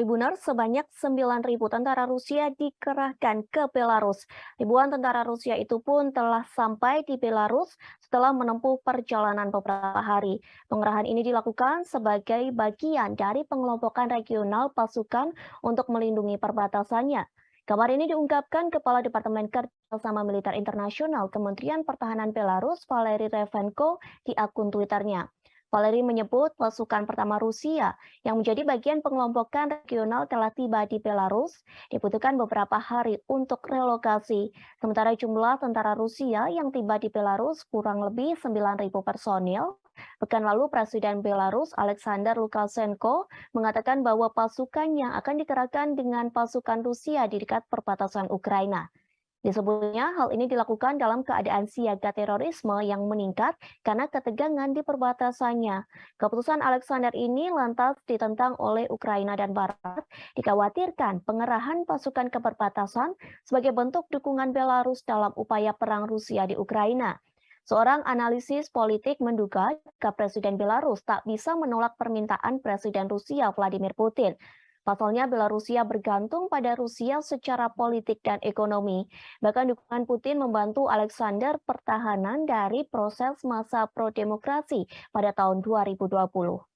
Tribuner sebanyak 9.000 tentara Rusia dikerahkan ke Belarus. Ribuan tentara Rusia itu pun telah sampai di Belarus setelah menempuh perjalanan beberapa hari. Pengerahan ini dilakukan sebagai bagian dari pengelompokan regional pasukan untuk melindungi perbatasannya. Kabar ini diungkapkan Kepala Departemen Kerjasama Militer Internasional Kementerian Pertahanan Belarus, Valery Revenko, di akun Twitternya. Valery menyebut pasukan pertama Rusia yang menjadi bagian pengelompokan regional telah tiba di Belarus, dibutuhkan beberapa hari untuk relokasi. Sementara jumlah tentara Rusia yang tiba di Belarus kurang lebih 9.000 personil. Pekan lalu Presiden Belarus Alexander Lukashenko mengatakan bahwa pasukannya akan dikerahkan dengan pasukan Rusia di dekat perbatasan Ukraina. Disebutnya hal ini dilakukan dalam keadaan siaga terorisme yang meningkat karena ketegangan di perbatasannya. Keputusan Alexander ini lantas ditentang oleh Ukraina dan Barat, dikhawatirkan pengerahan pasukan ke perbatasan sebagai bentuk dukungan Belarus dalam upaya perang Rusia di Ukraina. Seorang analisis politik menduga jika Presiden Belarus tak bisa menolak permintaan Presiden Rusia Vladimir Putin. Pasalnya Belarusia bergantung pada Rusia secara politik dan ekonomi. Bahkan dukungan Putin membantu Alexander pertahanan dari proses masa pro-demokrasi pada tahun 2020.